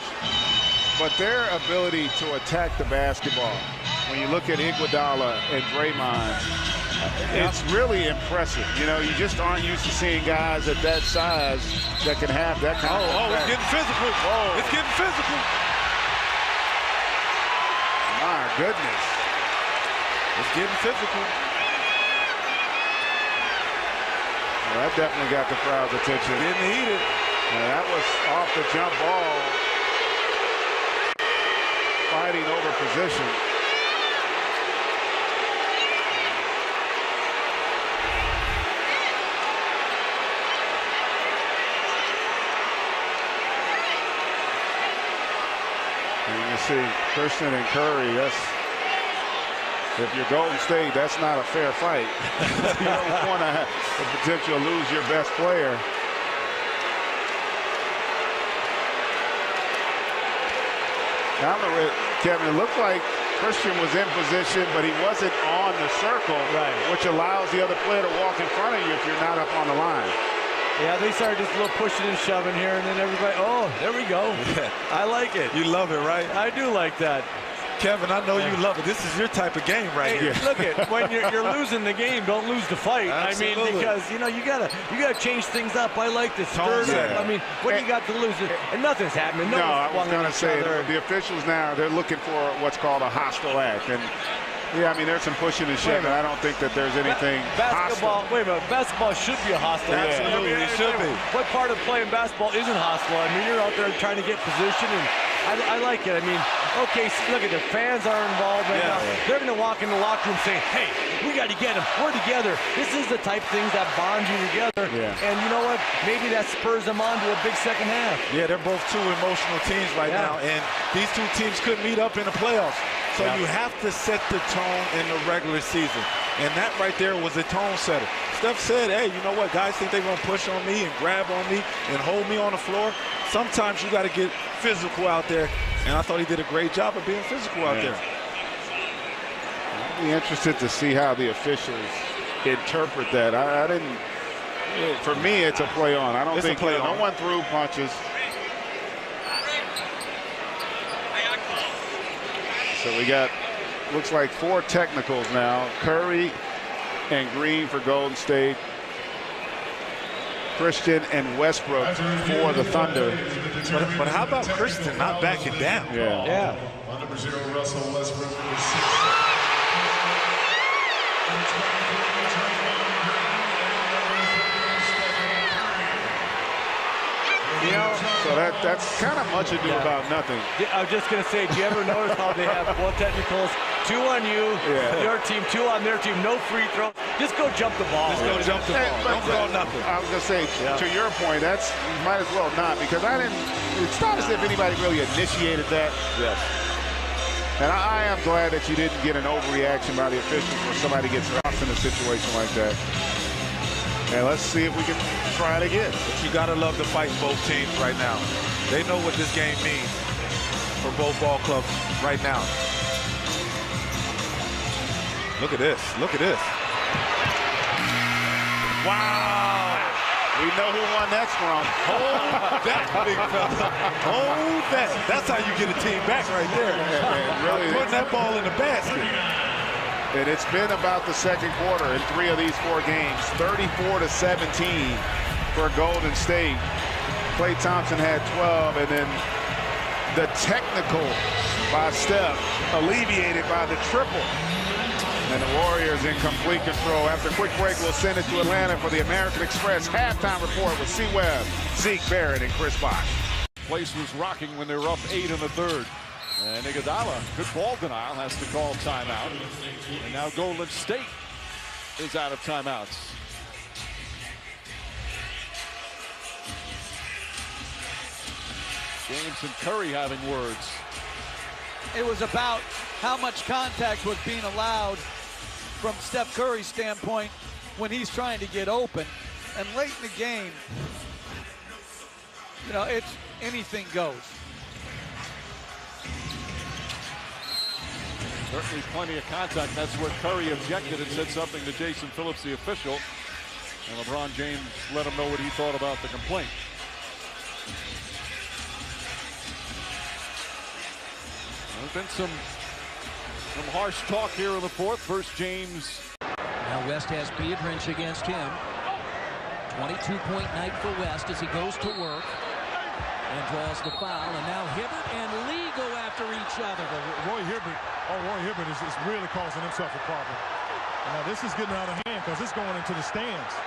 Coach, but their ability to attack the basketball, when you look at Iguodala and Draymond, it's really impressive. You know, you just aren't used to seeing guys at that size that can have that kind of impact. It's getting physical. Whoa. It's getting physical. My goodness. It's getting physical. Well, that definitely got the crowd's attention. Getting heated. And that was off the jump ball. Fighting over position. And you see Christian and Curry, if you're Golden State, that's not a fair fight. You don't want to have the potential to lose your best player. Now, Kevin, it looked like Christian was in position, but he wasn't on the circle, right, which allows the other player to walk in front of you if you're not up on the line. Yeah, they started just a little pushing and shoving here, and then everybody, oh, there we go. I like it. You love it, right? I do like that. Kevin, I know you love it. This is your type of game right here. Look at when you're losing the game, don't lose the fight. Absolutely. I mean, because you gotta change things up. I like this. I mean, what do you got to lose? And nothing's happening. No, I was going to say other. The officials now, they're looking for what's called a hostile act, and yeah, I mean, there's some pushing and shoving. I don't think that there's anything basketball. hostile. Wait a minute, basketball should be a hostile. Absolutely, it should be. What part of playing basketball isn't hostile? I mean, you're out there trying to get position, and I like it. I mean, okay, look at the fans are involved right now. They're going to walk in the locker room saying, hey, we got to get them. We're together. This is the type of things that bond you together. Yeah. And you know what? Maybe that spurs them on to a big second half. Yeah, they're both two emotional teams right now, and these two teams couldn't meet up in the playoffs. So you have to set the tone in the regular season. And that right there was a tone setter. Steph said, hey, you know what? Guys think they're going to push on me and grab on me and hold me on the floor. Sometimes you got to get physical out there. And I thought he did a great job of being physical out there. I'll be interested to see how the officials interpret that. I didn't. For me, it's a play on. I don't think no one threw punches. So we got, looks like 4 technicals now. Curry and Green for Golden State. Christian and Westbrook for the Thunder. But how about Christian not backing down? Yeah. Number 0, Russell Westbrook. So that's kind of much ado about nothing. I was just going to say, do you ever notice how they have 4 technicals? 2 on you, your team, 2 on their team, no free throws. Just go jump the ball. Just go jump the ball. Don't throw nothing. I was going to say, to your point, you might as well not, because it's not as if anybody really initiated that. Yes. And I am glad that you didn't get an overreaction by the officials where somebody gets lost in a situation like that. And let's see if we can try it again. But you got to love the fight in both teams right now. They know what this game means for both ball clubs right now. Look at this. Look at this. Wow. We know who won that from. Hold that, big fella. Hold that. That's how you get a team back right there. Really, putting that ball in the basket. And it's been about the second quarter in 3 of these 4 games. 34-17 for Golden State. Klay Thompson had 12, and then the technical by Steph alleviated by the triple. And the Warriors in complete control. After a quick break, we'll send it to Atlanta for the American Express halftime report with C. Webb, Zeke Barrett, and Chris Bosh. Place was rocking when they were up 8 in the third. And Iguodala, good ball denial, has to call timeout. And now Golden State is out of timeouts. James and Curry having words. It was about how much contact was being allowed from Steph Curry's standpoint when he's trying to get open. And late in the game, it's anything goes. Certainly plenty of contact. That's where Curry objected and said something to Jason Phillips, the official. And LeBron James let him know what he thought about the complaint. There's been some harsh talk here in the fourth. First, James. Now West has Biedrins against him. 22-point night for West as he goes to work and draws the foul. And now Hibbert and Lee go after each other. Roy Hibbert is really causing himself a problem. Now this is getting out of hand because it's going into the stands.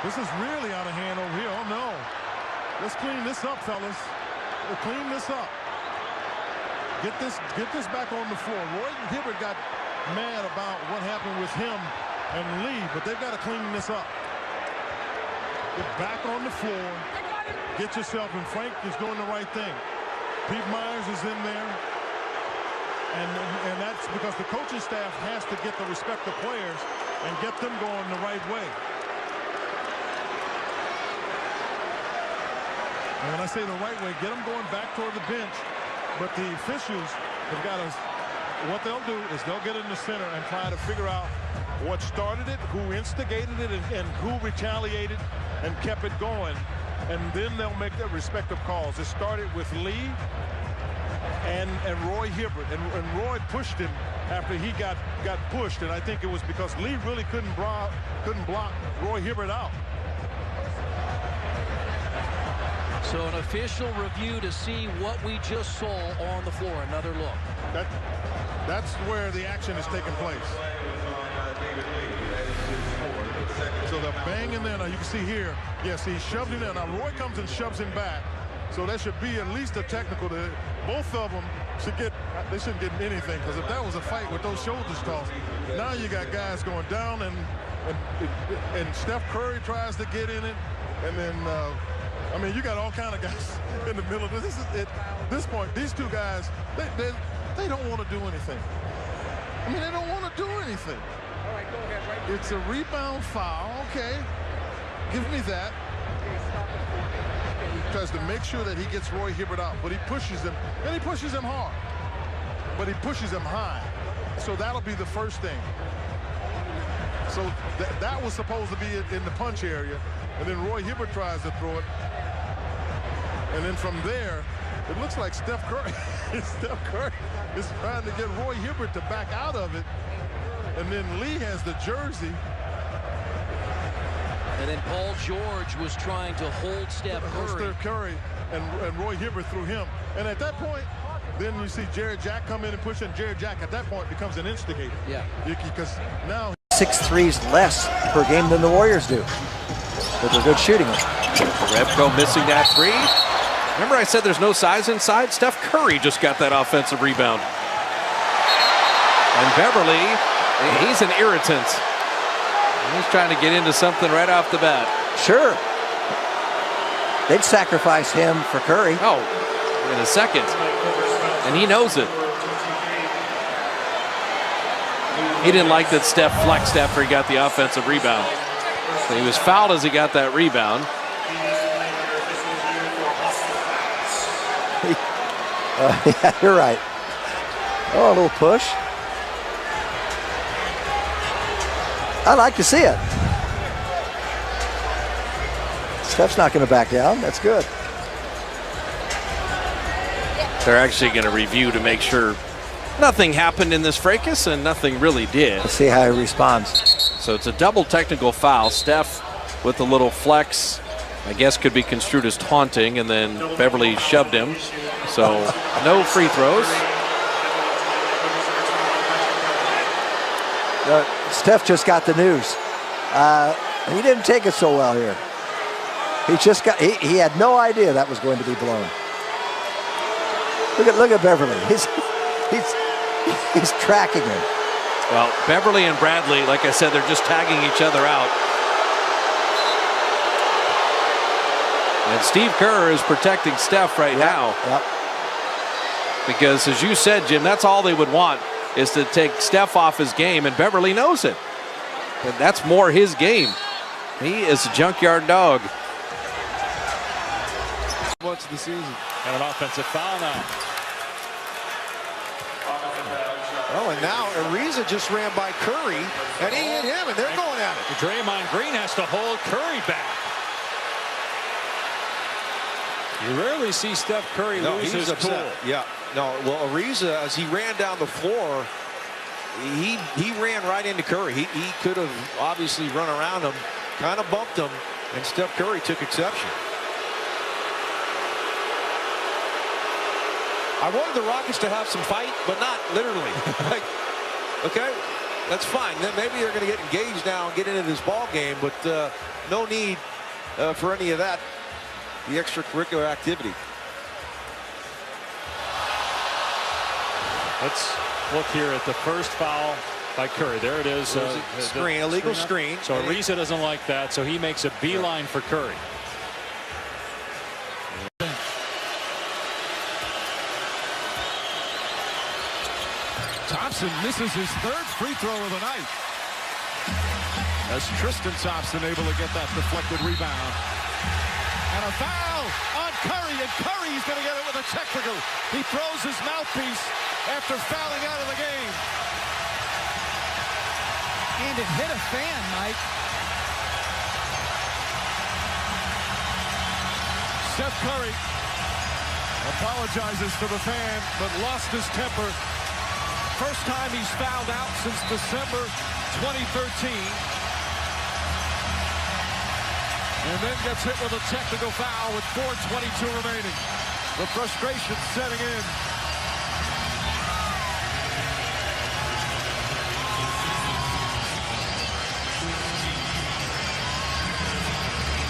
This is really out of hand over here. Oh no. Let's clean this up, fellas. We'll clean this up. Get this back on the floor. Roy Hibbert got mad about what happened with him and Lee, but they've got to clean this up. Get back on the floor. Get yourself, and Frank is doing the right thing. Pete Myers is in there. And that's because the coaching staff has to get the respect of players and get them going the right way. And when I say the right way, get them going back toward the bench. But the officials have got to, what they'll do is they'll get in the center and try to figure out what started it, who instigated it, and who retaliated and kept it going. And then they'll make their respective calls. It started with Lee and Roy Hibbert. And Roy pushed him after he got pushed. And I think it was because Lee really couldn't block Roy Hibbert out. So an official review to see what we just saw on the floor. Another look. That's where the action is taking place. So they're banging there. Now you can see here, yes, he shoved him in. Now Roy comes and shoves him back. So that should be at least a technical. Both of them should get, they shouldn't get anything, because if that was a fight with those shoulders tossed, now you got guys going down, and Steph Curry tries to get in it, and then I mean, you got all kind of guys in the middle of this. At this point, these two guys, they don't want to do anything. I mean, they don't want to do anything. All right, go ahead. Right. It's a rebound foul. Okay, give me that. He tries to make sure that he gets Roy Hibbert out, but he pushes him, and he pushes him hard. But he pushes him high. So that'll be the first thing. So that was supposed to be in the punch area, and then Roy Hibbert tries to throw it. And then from there, it looks like Steph Curry is trying to get Roy Hibbert to back out of it. And then Lee has the jersey. And then Paul George was trying to hold Steph Curry. And Roy Hibbert threw him. And at that point, then you see Jared Jack come in and push, and Jared Jack at that point becomes an instigator. Yeah. Because now 6 threes less per game than the Warriors do. But they're good shooting it. Rebko missing that three. Remember I said there's no size inside? Steph Curry just got that offensive rebound. And Beverly, he's an irritant. He's trying to get into something right off the bat. Sure. They'd sacrifice him for Curry. Oh, in a second. And he knows it. He didn't like that Steph flexed after he got the offensive rebound. So he was fouled as he got that rebound. Yeah, you're right. Oh, a little push. I like to see it. Steph's not going to back down. That's good. They're actually going to review to make sure nothing happened in this fracas, and nothing really did. Let's see how he responds. So it's a double technical foul. Steph with a little flex, I guess could be construed as taunting, and then Beverly shoved him. So no free throws. Steph just got the news. He didn't take it so well here. He had no idea that was going to be blown. Look at Beverly. He's tracking him. Well, Beverly and Bradley, like I said, they're just tagging each other out. And Steve Kerr is protecting Steph right now. Yep. Because as you said, Jim, that's all they would want, is to take Steph off his game, and Beverly knows it. And that's more his game. He is a junkyard dog. Once the season. And an offensive foul now. Oh, and now Ariza just ran by Curry, and he hit him, and they're going at it. Draymond Green has to hold Curry back. You rarely see Steph Curry lose his cool. Yeah. No, well, Ariza, as he ran down the floor, he ran right into Curry. He could have obviously run around him, kind of bumped him, and Steph Curry took exception. I wanted the Rockets to have some fight, but not literally. Like, okay, that's fine. Then maybe they're going to get engaged now and get into this ball game, but no need for any of that, the extracurricular activity. Let's look here at the first foul by Curry. There it is. Screen, illegal screen. So Ariza doesn't like that, so he makes a beeline for Curry. Thompson misses his third free throw of the night. As Tristan Thompson able to get that deflected rebound. And a foul on Curry, and Curry's going to get it with a technical. He throws his mouthpiece after fouling out of the game. And it hit a fan, Mike. Steph Curry apologizes to the fan, but lost his temper. First time he's fouled out since December 2013. And then gets hit with a technical foul with 4:22 remaining. The frustration setting in.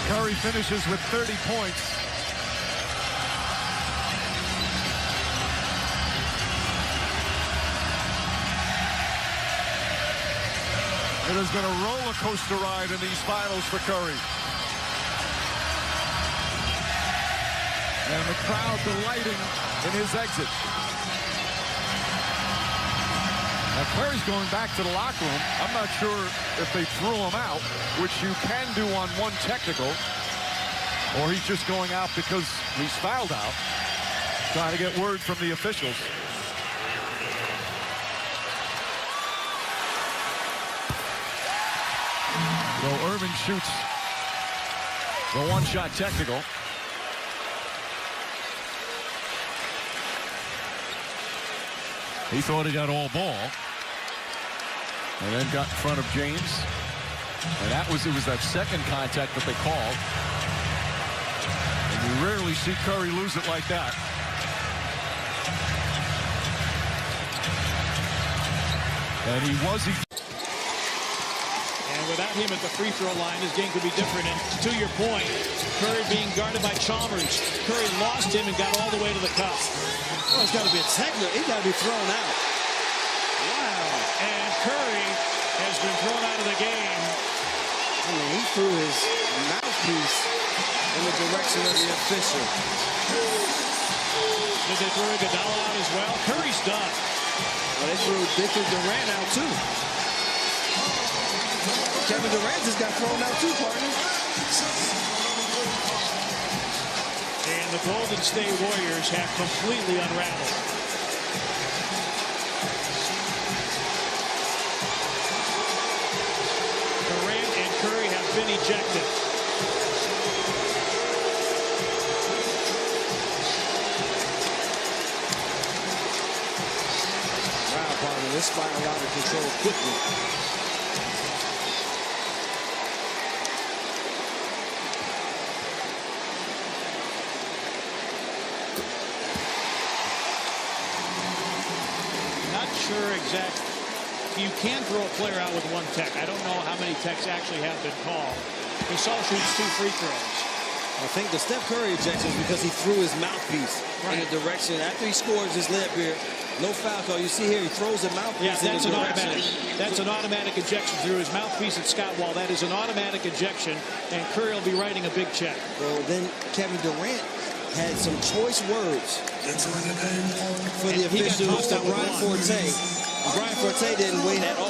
Curry finishes with 30 points. It has been a roller coaster ride in these finals for Curry. And the crowd delighting in his exit. Now Curry's going back to the locker room. I'm not sure if they threw him out, which you can do on one technical, or he's just going out because he's fouled out, trying to get word from the officials. So Irving shoots the one-shot technical. He thought he got all ball. And then got in front of James. And it was that second contact that they called. And you rarely see Curry lose it like that. And he was... And without him at the free throw line, his game could be different. And to your point, Curry being guarded by Chalmers. Curry lost him and got all the way to the cup. Oh, it's got to be a technical. He's got to be thrown out. Wow. And Curry has been thrown out of the game. I mean, he threw his mouthpiece in the direction of the official. Did they throw Iguodala out as well? Curry's done. Well, they threw Durant out too. Kevin Durant just got thrown out too, partner. And the Golden State Warriors have completely unraveled. Durant and Curry have been ejected. Wow, partner, this spiraled out of control quickly. Sure exactly. You can throw a player out with one tech. I don't know how many techs actually have been called. Gasol shoots 2 free throws. I think the Steph Curry ejection is because he threw his mouthpiece in the direction. After he scores his layup here, no foul call. You see here, he throws the mouthpiece in the direction. That's an automatic ejection through his mouthpiece at Scott Wall. That is an automatic ejection, and Curry will be writing a big check. Well, then Kevin Durant had some choice words for the officials to Brian Forte. Brian Forte didn't wait at all.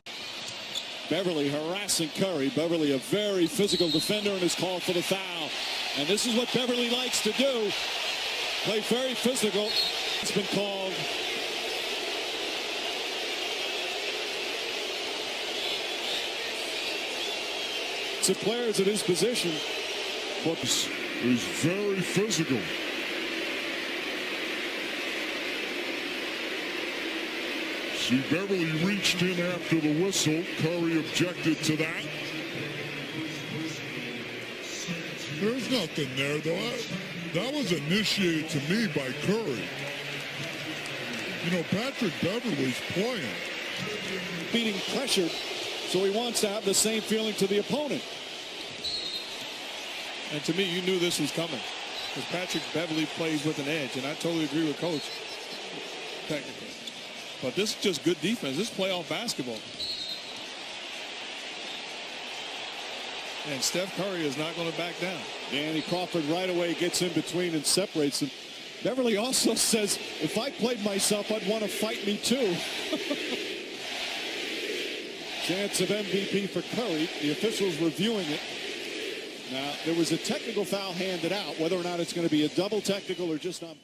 Beverly harassing Curry. Beverly, a very physical defender, and is called for the foul. And this is what Beverly likes to do. Play very physical. It's been called. To players at his position. He's very physical. See, Beverly reached in after the whistle. Curry objected to that. There's nothing there, though. That was initiated to me by Curry. You know, Patrick Beverly's playing. Being pressured, so he wants to have the same feeling to the opponent. And to me, you knew this was coming. Because Patrick Beverly plays with an edge, and I totally agree with Coach, technically. But this is just good defense. This is playoff basketball. And Steph Curry is not going to back down. Danny Crawford right away gets in between and separates them. Beverly also says, if I played myself, I'd want to fight me too. Chance of MVP for Curry. The officials reviewing it. Now, there was a technical foul handed out. Whether or not it's going to be a double technical or just not.